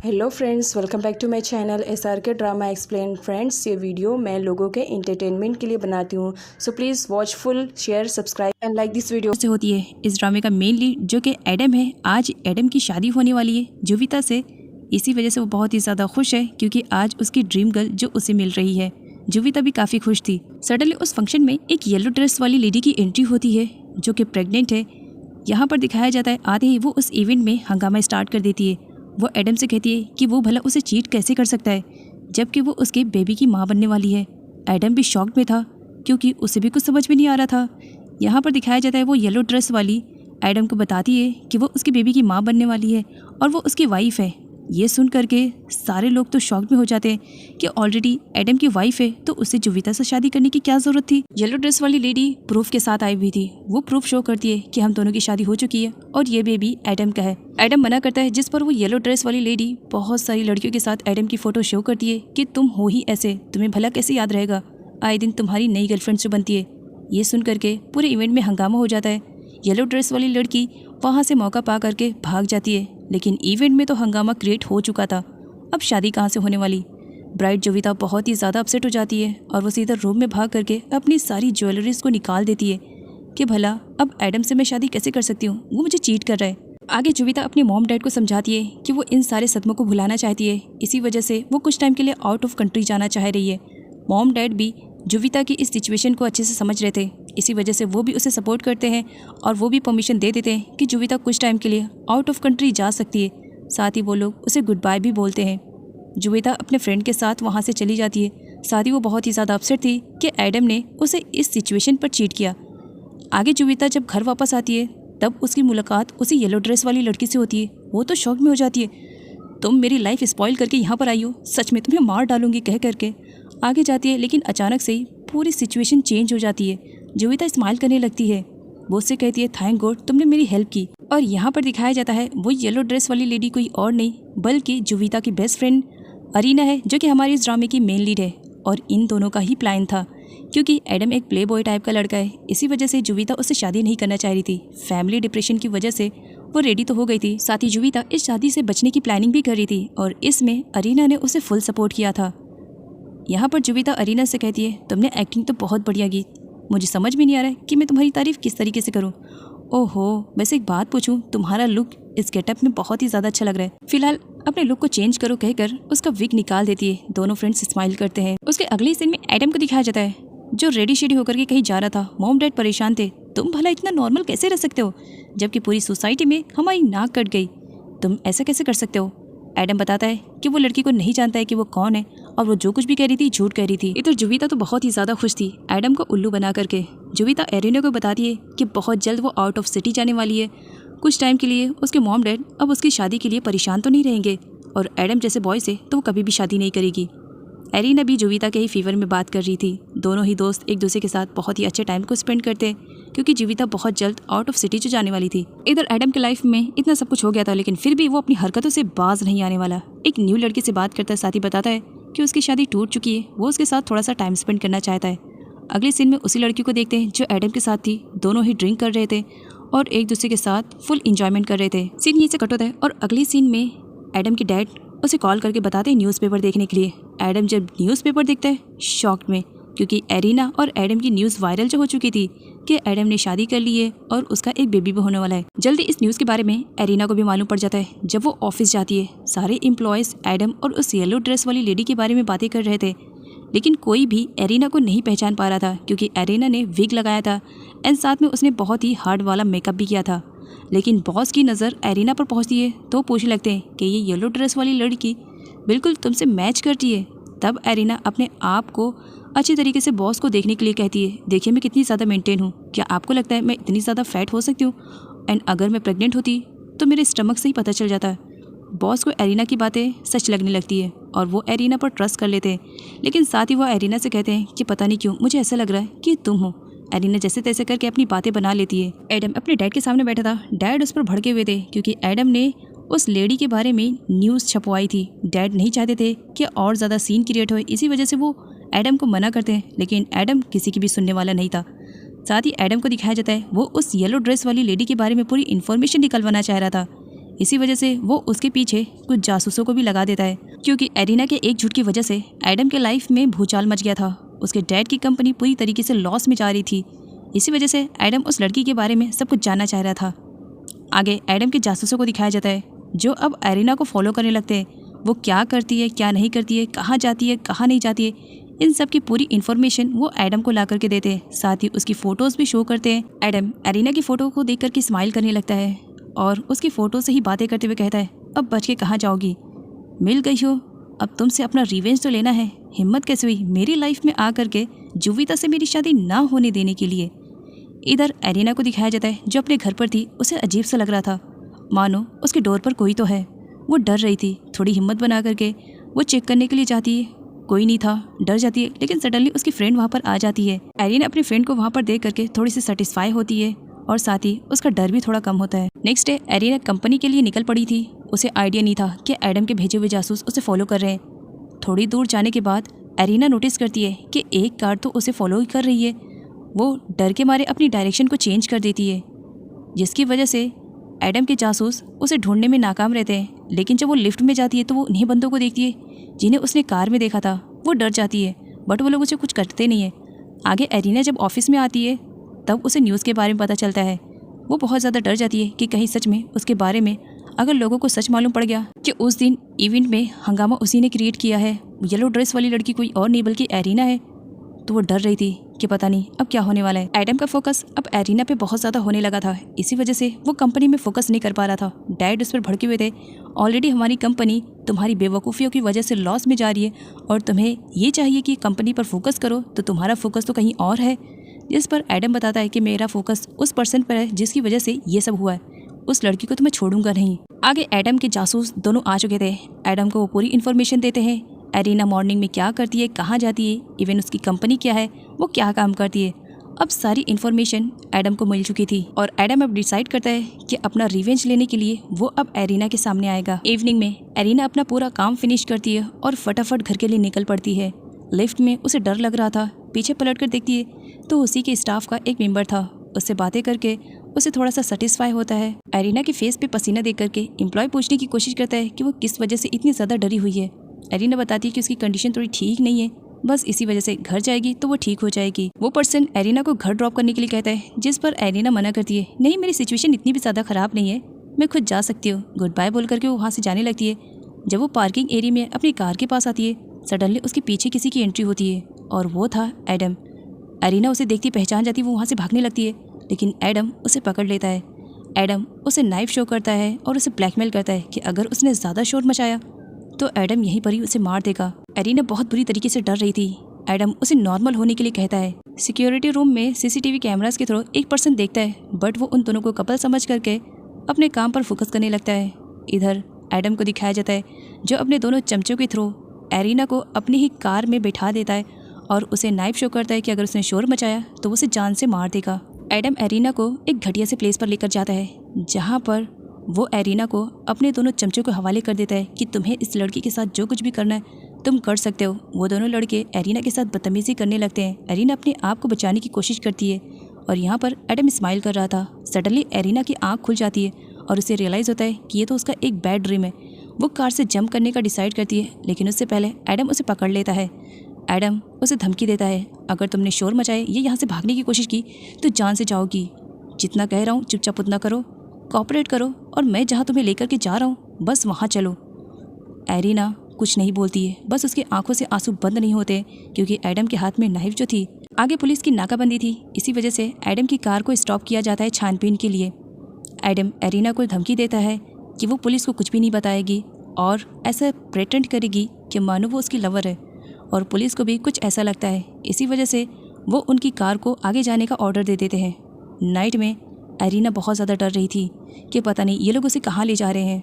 Hello friends, welcome back to my channel SRK drama explain. Friends, ये video मैं लोगों के एंटरटेनमेंट के लिए बनाती हूँ, so please watch full, share, subscribe and like this video. से होती है इस ड्रामे का मेन लीड जो कि एडम है। आज एडम की शादी होने वाली है जुविता से। इसी वजह से वो बहुत ही ज़्यादा खुश है क्योंकि आज उसकी ड्रीम गर्ल जो उसे मिल रही है। जुविता भी काफ़ी खुश थी। सडनली उस फंक्शन में एक येलो ड्रेस वाली लेडी की एंट्री होती है जो कि प्रेग्नेंट है। यहाँ पर दिखाया जाता है आते ही वो उस इवेंट में हंगामा स्टार्ट कर देती है। वो एडम से कहती है कि वो भला उसे चीट कैसे कर सकता है जबकि वो उसके बेबी की माँ बनने वाली है। एडम भी शॉक्ड में था क्योंकि उसे भी कुछ समझ में नहीं आ रहा था। यहाँ पर दिखाया जाता है वो येलो ड्रेस वाली एडम को बताती है कि वो उसके बेबी की माँ बनने वाली है और वो उसकी वाइफ है। ये सुन करके सारे लोग तो शॉक में हो जाते हैं कि ऑलरेडी एडम की वाइफ है तो उसे जुविता से शादी करने की क्या जरूरत थी। येलो ड्रेस वाली लेडी प्रूफ के साथ आई हुई थी। वो प्रूफ शो करती है कि हम दोनों की शादी हो चुकी है और ये बेबी एडम का है। एडम मना करता है जिस पर वो येलो ड्रेस वाली लेडी बहुत सारी लड़कियों के साथ एडम की फोटो शो करती है कि तुम हो ही ऐसे, तुम्हें भला कैसे याद रहेगा, आए दिन तुम्हारी नई गर्लफ्रेंड जो बनती है। ये सुन करके पूरे इवेंट में हंगामा हो जाता है। येलो ड्रेस वाली लड़की वहाँ से मौका पा करके भाग जाती है, लेकिन इवेंट में तो हंगामा क्रिएट हो चुका था। अब शादी कहाँ से होने वाली। ब्राइड जुविता बहुत ही ज़्यादा अपसेट हो जाती है और वो सीधा रूम में भाग करके अपनी सारी ज्वेलरीज को निकाल देती है कि भला अब एडम से मैं शादी कैसे कर सकती हूँ, वो मुझे चीट कर रहा है। आगे जुविता अपने मॉम डैड को समझाती है कि वो इन सारे सदमों को भुलाना चाहती है। इसी वजह से वो कुछ टाइम के लिए आउट ऑफ कंट्री जाना चाह रही है। मॉम डैड भी जुविता की इस सिचुएशन को अच्छे से समझ रहे थे, इसी वजह से वो भी उसे सपोर्ट करते हैं और वो भी परमिशन दे देते हैं कि जुविता कुछ टाइम के लिए आउट ऑफ कंट्री जा सकती है। साथ ही वो लोग उसे गुड बाय भी बोलते हैं। जुविता अपने फ्रेंड के साथ वहाँ से चली जाती है। साथ ही वो बहुत ही ज़्यादा अपसेट थी कि एडम ने उसे इस सिचुएशन पर चीट किया। आगे जुविता जब घर वापस आती है तब उसकी मुलाकात उसी येलो ड्रेस वाली लड़की से होती है। वो तो शॉक में हो जाती है, तुम मेरी लाइफ स्पॉइल करके यहाँ पर आई हो, सच में तुम्हें मार डालूंगी कह करके आगे जाती है। लेकिन अचानक से ही पूरी सिचुएशन चेंज हो जाती है। जुविता स्माइल करने लगती है। वो उससे कहती है थैंक गॉड तुमने मेरी हेल्प की। और यहाँ पर दिखाया जाता है वो येलो ड्रेस वाली लेडी कोई और नहीं बल्कि जुविता की बेस्ट फ्रेंड अरीना है जो कि हमारे इस ड्रामे की मेन लीड है। और इन दोनों का ही प्लान था क्योंकि एडम एक प्ले बॉय टाइप का लड़का है। इसी वजह से जुविता उससे शादी नहीं करना चाह रही थी। फैमिली डिप्रेशन की वजह से वो रेडी तो हो गई थी, साथ ही जुविता इस शादी से बचने की प्लानिंग भी कर रही थी और इसमें अरीना ने उसे फुल सपोर्ट किया था। यहाँ पर जुविता अरीना से कहती है तुमने एक्टिंग तो बहुत बढ़िया की, मुझे समझ में नहीं आ रहा है कि मैं तुम्हारी तारीफ किस तरीके से करूँ। ओहो, वैसे एक बात पूछूं, तुम्हारा लुक इस गेटअप में बहुत ही ज़्यादा अच्छा लग रहा है, फिलहाल अपने लुक को चेंज करो कहकर उसका विग निकाल देती है। दोनों फ्रेंड्स स्माइल करते हैं। उसके अगले सीन में एडम को दिखाया जाता है जो रेडी शेडी होकर के कहीं जा रहा था। मॉम डैड परेशान थे, तुम भला इतना नॉर्मल कैसे रह सकते हो जबकि पूरी सोसाइटी में हमारी नाक कट गई, तुम ऐसा कैसे कर सकते हो। एडम बताता है कि वो लड़की को नहीं जानता है कि वो कौन है और वो जो कुछ भी कह रही थी झूठ कह रही थी। इधर जुविता तो बहुत ही ज़्यादा खुश थी एडम को उल्लू बना करके। जुविता एरिना को बताती है कि बहुत जल्द वो आउट ऑफ सिटी जाने वाली है। कुछ टाइम के लिए उसके मॉम डैड अब उसकी शादी के लिए परेशान तो नहीं रहेंगे और एडम जैसे बॉय से तो वो कभी भी शादी नहीं करेगी। एरिना भी जुविता के ही फीवर में बात कर रही थी। दोनों ही दोस्त एक दूसरे के साथ बहुत ही अच्छे टाइम को स्पेंड करते हैं क्योंकि जुविता बहुत जल्द आउट ऑफ सिटी जो जाने वाली थी। इधर एडम के लाइफ में इतना सब कुछ हो गया था लेकिन फिर भी वो अपनी हरकतों से बाज नहीं आने वाला। एक न्यू लड़की से बात करता है, साथ ही बताता है कि उसकी शादी टूट चुकी है, वो उसके साथ थोड़ा सा टाइम स्पेंड करना चाहता है। अगले सीन में उसी लड़की को देखते हैं जो एडम के साथ थी। दोनों ही ड्रिंक कर रहे थे और एक दूसरे के साथ फुल इंजॉयमेंट कर रहे थे। सीन यहीं से कट होता है और अगले सीन में एडम के डैड उसे कॉल करके बताते हैं न्यूज़पेपर देखने के लिए। एडम जब न्यूज़पेपर देखता है शॉक्ड में क्योंकि एरिना और एडम की न्यूज़ वायरल जो हो चुकी थी कि एडम ने शादी कर ली है और उसका एक बेबी भी होने वाला है। जल्दी इस न्यूज़ के बारे में एरिना को भी मालूम पड़ जाता है। जब वो ऑफिस जाती है सारे एम्प्लॉयज़ एडम और उस येलो ड्रेस वाली लेडी के बारे में बातें कर रहे थे लेकिन कोई भी एरिना को नहीं पहचान पा रहा था क्योंकि एरिना ने विग लगाया था एंड साथ में उसने बहुत ही हार्ड वाला मेकअप भी किया था। लेकिन बॉस की नज़र एरिना पर पहुंचती है तो पूछने लगते हैं कि ये येलो ड्रेस वाली लड़की बिल्कुल तुमसे मैच करती है। तब एरिना अपने आप को अच्छी तरीके से बॉस को देखने के लिए कहती है देखिए मैं कितनी ज़्यादा मेंटेन हूँ, क्या आपको लगता है मैं इतनी ज़्यादा फैट हो सकती हूँ एंड अगर मैं प्रेग्नेंट होती तो मेरे स्टमक से ही पता चल जाता। बॉस को एरिना की बातें सच लगने लगती है और वो एरिना पर ट्रस्ट कर लेते हैं। लेकिन साथ ही वो एरिना से कहते हैं कि पता नहीं क्यों मुझे ऐसा लग रहा है कि तुम हो। एरिना जैसे तैसे करके अपनी बातें बना लेती है। एडम अपने डैड के सामने बैठा था। डैड उस पर भड़के हुए थे क्योंकि एडम ने उस लेडी के बारे में न्यूज़ छपवाई थी। डैड नहीं चाहते थे कि और ज़्यादा सीन क्रिएट हो, इसी वजह से वो एडम को मना करते हैं लेकिन एडम किसी की भी सुनने वाला नहीं था। साथ ही एडम को दिखाया जाता है वो उस येलो ड्रेस वाली लेडी के बारे में पूरी इन्फॉर्मेशन निकलवाना चाह रहा था। इसी वजह से वो उसके पीछे कुछ जासूसों को भी लगा देता है, क्योंकि एरिना के एक झूठ की वजह से एडम के लाइफ में भूचाल मच गया था। उसके डैड की कंपनी पूरी तरीके से लॉस में जा रही थी। इसी वजह से एडम उस लड़की के बारे में सब कुछ जानना चाह रहा था। आगे एडम के जासूसों को दिखाया जाता है जो अब एरिना को फॉलो करने लगते हैं। वो क्या करती है, क्या नहीं करती है, कहाँ जाती है, कहाँ नहीं जाती है, इन सब की पूरी इन्फॉर्मेशन वो एडम को ला करके देते हैं। साथ ही उसकी फ़ोटोज़ भी शो करते हैं। एडम एरिना की फ़ोटो को देख करके स्माइल करने लगता है और उसकी फ़ोटो से ही बातें करते हुए कहता है, अब बच के कहाँ जाओगी, मिल गई हो, अब तुमसे अपना रिवेंज तो लेना है। हिम्मत कैसे हुई मेरी लाइफ में आ करके जुविता से मेरी शादी ना होने देने के लिए। इधर एरिना को दिखाया जाता है जो अपने घर पर थी। उसे अजीब सा लग रहा था, मानो उसके डोर पर कोई तो है। वो डर रही थी। थोड़ी हिम्मत बना करके वो चेक करने के लिए जाती है, कोई नहीं था। डर जाती है, लेकिन सडनली उसकी फ्रेंड वहाँ पर आ जाती है। एरिना अपनी फ्रेंड को वहाँ पर देख करके थोड़ी सी सेटिस्फाई होती है और साथ ही उसका डर भी थोड़ा कम होता है। नेक्स्ट डे एरिना कंपनी के लिए निकल पड़ी थी। उसे आइडिया नहीं था कि एडम के भेजे हुए जासूस उसे फॉलो कर रहे हैं। थोड़ी दूर जाने के बाद एरिना नोटिस करती है कि एक कार तो उसे फॉलो ही कर रही है। वो डर के मारे अपनी डायरेक्शन को चेंज कर देती है, जिसकी वजह से एडम के जासूस उसे ढूंढने में नाकाम रहते हैं। लेकिन जब वो लिफ्ट में जाती है तो वो उन्हीं बंदों को देखती है जिन्हें उसने कार में देखा था। वो डर जाती है, बट वो लोग उसे कुछ करते नहीं है। आगे एरिना जब ऑफिस में आती है तब उसे न्यूज़ के बारे में पता चलता है। वो बहुत ज़्यादा डर जाती है कि कहीं सच में उसके बारे में अगर लोगों को सच मालूम पड़ गया कि उस दिन इवेंट में हंगामा उसी ने क्रिएट किया है, येलो ड्रेस वाली लड़की कोई और नहीं बल्कि एरिना है, तो वो डर रही थी कि पता नहीं अब क्या होने वाला है। एडम का फोकस अब एरिना पे बहुत ज़्यादा होने लगा था। इसी वजह से वो कंपनी में फोकस नहीं कर पा रहा था। डैड उस पर भड़के हुए थे, ऑलरेडी हमारी कंपनी तुम्हारी बेवकूफ़ियों की वजह से लॉस में जा रही है और तुम्हें ये चाहिए कि कंपनी पर फोकस करो, तो तुम्हारा फोकस तो कहीं और है। जिस पर एडम बताता है कि मेरा फोकस उस पर्सन पर है जिसकी वजह से ये सब हुआ है। उस लड़की को तो मैं छोड़ूंगा नहीं। आगे एडम के जासूस दोनों आ चुके थे। एडम को वो पूरी इन्फॉर्मेशन देते हैं, एरिना मॉर्निंग में क्या करती है, कहाँ जाती है, इवन उसकी कंपनी क्या है, वो क्या काम करती है। अब सारी इन्फॉर्मेशन एडम को मिल चुकी थी और एडम अब डिसाइड करता है कि अपना रिवेंज लेने के लिए वो अब एरिना के सामने आएगा। इवनिंग में एरिना अपना पूरा काम फिनिश करती है और फटाफट घर के लिए निकल पड़ती है। लिफ्ट में उसे डर लग रहा था, पीछे पलट कर देखती है तो उसी के स्टाफ का एक मेंबर था। उससे बातें करके उसे थोड़ा सा सेटिस्फाई होता है। एरिना के फेस पे पसीना देख करके एम्प्लॉय पूछने की कोशिश करता है कि वो किस वजह से इतनी ज़्यादा डरी हुई है। एरिना बताती है कि उसकी कंडीशन थोड़ी ठीक नहीं है, बस इसी वजह से घर जाएगी तो वो ठीक हो जाएगी। वो पर्सन एरिना को घर ड्रॉप करने के लिए कहता है, जिस पर एरिना मना करती है, नहीं मेरी सिचुएशन इतनी भी ज़्यादा ख़राब नहीं है, मैं खुद जा सकती हूँ। गुड बाय बोल करके वो वहाँ से जाने लगती है। जब वो पार्किंग एरिया में अपनी कार के पास आती है, सडनली उसके पीछे किसी की एंट्री होती है और वो था एडम। एरिना उसे देखती पहचान जाती, वो वहाँ से भागने लगती है, लेकिन एडम उसे पकड़ लेता है। एडम उसे नाइफ शो करता है और उसे ब्लैकमेल करता है कि अगर उसने ज़्यादा शोर मचाया तो एडम यहीं पर ही उसे मार देगा। एरिना बहुत बुरी तरीके से डर रही थी। एडम उसे नॉर्मल होने के लिए कहता है। सिक्योरिटी रूम में सीसीटीवी कैमरास के थ्रू एक पर्सन देखता है, बट वो उन दोनों को कपल समझ करके अपने काम पर फोकस करने लगता है। इधर एडम को दिखाया जाता है जो अपने दोनों चमचों के थ्रू एरिना को अपनी ही कार में बैठा देता है और उसे नाइफ शो करता है कि अगर उसने शोर मचाया तो उसे जान से मार देगा। एडम एरिना को एक घटिया से प्लेस पर लेकर जाता है जहाँ पर वो एरिना को अपने दोनों चमचों को हवाले कर देता है कि तुम्हें इस लड़की के साथ जो कुछ भी करना है तुम कर सकते हो। वो दोनों लड़के एरिना के साथ बदतमीजी करने लगते हैं। एरिना अपने आप को बचाने की कोशिश करती है और यहाँ पर एडम स्माइल कर रहा था। सडनली एरिना की आँख खुल जाती है और उसे रियलाइज़ होता है कि ये तो उसका एक बैड ड्रीम है। वो कार से जंप करने का डिसाइड करती है, लेकिन उससे पहले एडम उसे पकड़ लेता है। एडम उसे धमकी देता है, अगर तुमने शोर मचाए ये यहाँ से भागने की कोशिश की तो जान से जाओगी। जितना कह रहा हूँ चुपचाप उतना करो, कोऑपरेट करो और मैं जहाँ तुम्हें लेकर के जा रहा हूँ बस वहाँ चलो। एरिना कुछ नहीं बोलती है, बस उसकी आंखों से आंसू बंद नहीं होते क्योंकि एडम के हाथ में नाइफ जो थी। आगे पुलिस की नाकाबंदी थी, इसी वजह से एडम की कार को स्टॉप किया जाता है छानबीन के लिए। एडम एरिना को धमकी देता है कि वो पुलिस को कुछ भी नहीं बताएगी और ऐसा प्रेटेंड करेगी कि मानो वो उसकी लवर है, और पुलिस को भी कुछ ऐसा लगता है। इसी वजह से वो उनकी कार को आगे जाने का ऑर्डर दे देते हैं। नाइट में एरिना बहुत ज़्यादा डर रही थी कि पता नहीं ये लोग उसे कहाँ ले जा रहे हैं।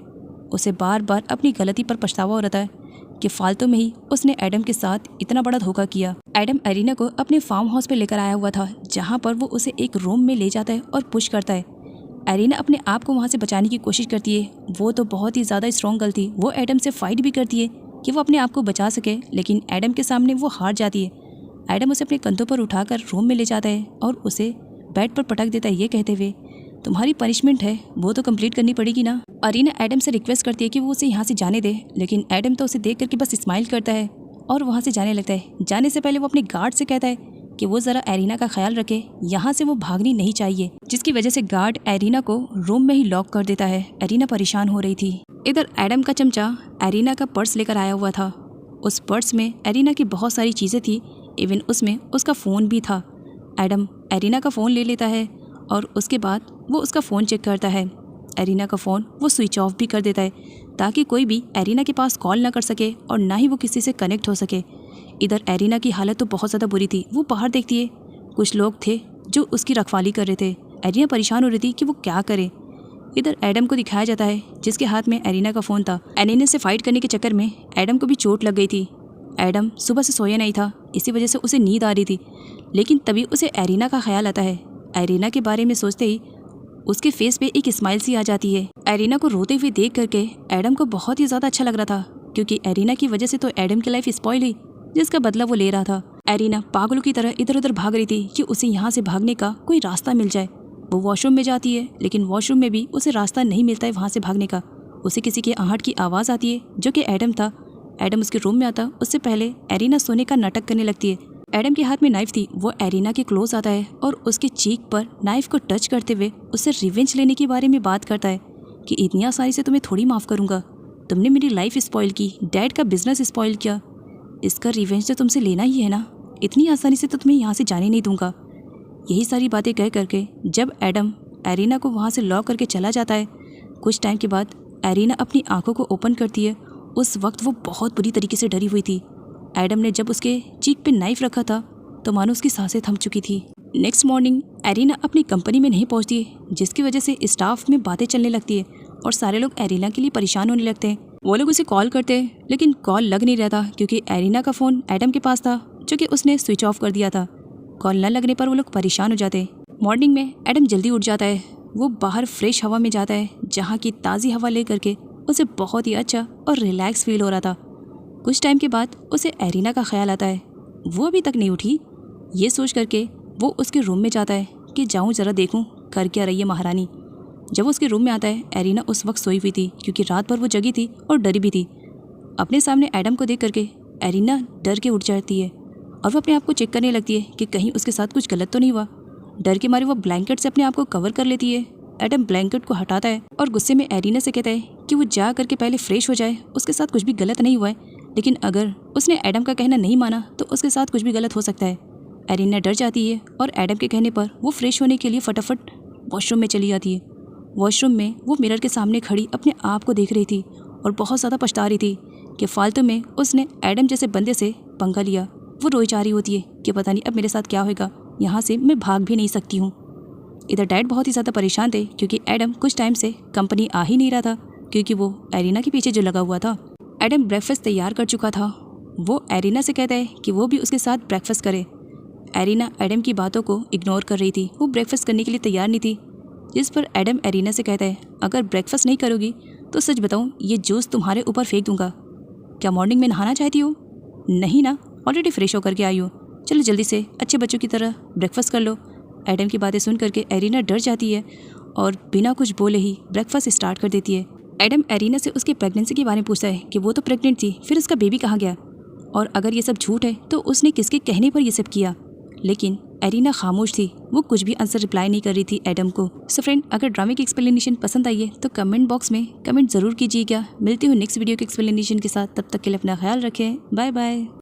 उसे बार बार अपनी गलती पर पछतावा हो रहा है कि फालतू में ही उसने एडम के साथ इतना बड़ा धोखा किया। एडम एरिना को अपने फार्म हाउस पे लेकर आया हुआ था जहाँ पर वो उसे एक रूम में ले जाता है और पुश करता है। एरिना अपने आप को वहाँ से बचाने की कोशिश करती है। वो तो बहुत ही ज़्यादा स्ट्रॉन्ग गर्ल थी, वो एडम से फाइट भी करती है कि वो अपने आप को बचा सके, लेकिन एडम के सामने वो हार जाती है। एडम उसे अपने कंधों पर उठाकर रूम में ले जाता है और उसे बेड पर पटक देता है ये कहते हुए, तुम्हारी पनिशमेंट है वो तो कंप्लीट करनी पड़ेगी ना। अरीना एडम से रिक्वेस्ट करती है कि वो उसे यहाँ से जाने दे, लेकिन एडम तो उसे देख करके बस स्माइल करता है और वहाँ से जाने लगता है। जाने से पहले वो अपने गार्ड से कहता है कि वो ज़रा एरिना का ख्याल रखे, यहाँ से वो भागनी नहीं चाहिए, जिसकी वजह से गार्ड एरिना को रूम में ही लॉक कर देता है। एरिना परेशान हो रही थी। इधर एडम का चमचा एरिना का पर्स लेकर आया हुआ था। उस पर्स में एरिना की बहुत सारी चीज़ें थी, इवन उसमें उसका फ़ोन भी था। एडम एरिना का फ़ोन ले लेता है और उसके बाद वो उसका फ़ोन चेक करता है। एरिना का फ़ोन वो स्विच ऑफ भी कर देता है ताकि कोई भी एरिना के पास कॉल ना कर सके और ना ही वो किसी से कनेक्ट हो सके। इधर एरिना की हालत तो बहुत ज़्यादा बुरी थी। वो बाहर देखती है, कुछ लोग थे जो उसकी रखवाली कर रहे थे। एरिना परेशान हो रही थी कि वो क्या करे। इधर एडम को दिखाया जाता है जिसके हाथ में एरिना का फ़ोन था। एरिना से फाइट करने के चक्कर में एडम को भी चोट लग गई थी। एडम सुबह से सोया नहीं था, इसी वजह से उसे नींद आ रही थी। लेकिन तभी उसे एरिना का ख्याल आता है। एरिना के बारे में सोचते ही उसके फेस पे एक स्माइल सी आ जाती है। एरिना को रोते हुए देख करके एडम को बहुत ही ज़्यादा अच्छा लग रहा था, क्योंकि एरिना की वजह से तो एडम की लाइफ स्पॉइल हुई, जिसका बदला वो ले रहा था। एरिना पागलों की तरह इधर उधर भाग रही थी कि उसे यहाँ से भागने का कोई रास्ता मिल जाए। वो वॉशरूम में जाती है, लेकिन वॉशरूम में भी उसे रास्ता नहीं मिलता है वहाँ से भागने का। उसे किसी की आहट की आवाज़ आती है, जो कि एडम था। एडम उसके रूम में आता, उससे पहले एरिना सोने का नाटक करने लगती है। एडम के हाथ में नाइफ थी। वो एरिना के क्लोज आता है और उसके चीक पर नाइफ को टच करते हुए उससे रिवेंज लेने के बारे में बात करता है कि इतनी आसानी से तुम्हें थोड़ी माफ़ करूँगा। तुमने मेरी लाइफ स्पॉइल की, डैड का बिजनेस स्पॉइल किया, इसका रिवेंज तो तुमसे लेना ही है ना। इतनी आसानी से तो तुम्हें यहाँ से जाने नहीं दूंगा। यही सारी बातें कह करके जब एडम एरिना को वहाँ से लॉक करके चला जाता है, कुछ टाइम के बाद एरिना अपनी आंखों को ओपन करती है। उस वक्त वो बहुत बुरी तरीके से डरी हुई थी। एडम ने जब उसके चीक पे नाइफ रखा था तो मानो उसकी सांसें थम चुकी थी। नेक्स्ट मॉर्निंग एरिना अपनी कंपनी में नहीं पहुंचती है, जिसकी वजह से स्टाफ में बातें चलने लगती है और सारे लोग एरिना के लिए परेशान होने लगते हैं। वो लोग उसे कॉल करते हैं, लेकिन कॉल लग नहीं रहा था, क्योंकि एरिना का फ़ोन एडम के पास था, जो कि उसने स्विच ऑफ कर दिया था। कॉल न लगने पर वो लोग परेशान हो जाते हैं। मॉर्निंग में एडम जल्दी उठ जाता है। वो बाहर फ्रेश हवा में जाता है, जहाँ की ताज़ी हवा ले करके उसे बहुत ही अच्छा और रिलैक्स फील हो रहा था। कुछ टाइम के बाद उसे एरिना का ख्याल आता है। वो अभी तक नहीं उठी। ये सोच करके वो उसके रूम में जाता है कि जाऊं ज़रा देखूं कर क्या रही है महारानी। जब वो उसके रूम में आता है, एरिना उस वक्त सोई हुई थी, क्योंकि रात भर वो जगी थी और डरी भी थी। अपने सामने एडम को देख करके एरिना डर के उठ जाती है और वो अपने आप को चेक करने लगती है कि कहीं उसके साथ कुछ गलत तो नहीं हुआ। डर के मारे वो ब्लैंकेट से अपने आप को कवर कर लेती है। एडम ब्लैंकेट को हटाता है और गुस्से में एरिना से कहता है कि वो जा करके पहले फ्रेश हो जाए, उसके साथ कुछ भी गलत नहीं हुआ है। लेकिन अगर उसने एडम का कहना नहीं माना तो उसके साथ कुछ भी गलत हो सकता है। एरिना डर जाती है और एडम के कहने पर वो फ्रेश होने के लिए फटाफट वॉशरूम में चली जाती है। वॉशरूम में वो मिरर के सामने खड़ी अपने आप को देख रही थी और बहुत ज़्यादा पछता रही थी कि फालतू में उसने एडम जैसे बंदे से पंगा लिया। वो रोई जा रही होती है कि पता नहीं अब मेरे साथ क्या होगा, यहाँ से मैं भाग भी नहीं सकती हूँ। इधर डैड बहुत ही ज़्यादा परेशान थे, क्योंकि एडम कुछ टाइम से कंपनी आ ही नहीं रहा था, क्योंकि वो एरिना के पीछे जो लगा हुआ था। एडम ब्रेकफास्ट तैयार कर चुका था। वो एरिना से कहता है कि वो भी उसके साथ ब्रेकफास्ट करे। एरिना एडम की बातों को इग्नोर कर रही थी। वो ब्रेकफास्ट करने के लिए तैयार नहीं थी, जिस पर एडम एरिना से कहता है अगर ब्रेकफास्ट नहीं करोगी तो सच बताऊँ ये जूस तुम्हारे ऊपर फेंक दूंगा। क्या मॉर्निंग में नहाना चाहती हो? नहीं ना, ऑलरेडी फ्रेश होकर के आई हो। चलो जल्दी से अच्छे बच्चों की तरह ब्रेकफास्ट कर लो। एडम की बातें सुन करके एरिना डर जाती है और बिना कुछ बोले ही ब्रेकफास्ट स्टार्ट कर देती है। एडम एरिना से उसकी प्रेगनेंसी के बारे में पूछता है कि वो तो प्रेग्नेंट थी, फिर उसका बेबी कहाँ गया, और अगर ये सब झूठ है तो उसने किसके कहने पर ये सब किया। लेकिन एरिना खामोश थी। वो कुछ भी आंसर रिप्लाई नहीं कर रही थी एडम को। सो फ्रेंड, अगर ड्रामे की एक्सप्लेनेशन पसंद आई है तो कमेंट बॉक्स में कमेंट ज़रूर कीजिएगा। मिलती हूँ नेक्स्ट वीडियो के एक्सप्लेनेशन के साथ। तब तक के लिए अपना ख्याल रखें। Bye bye.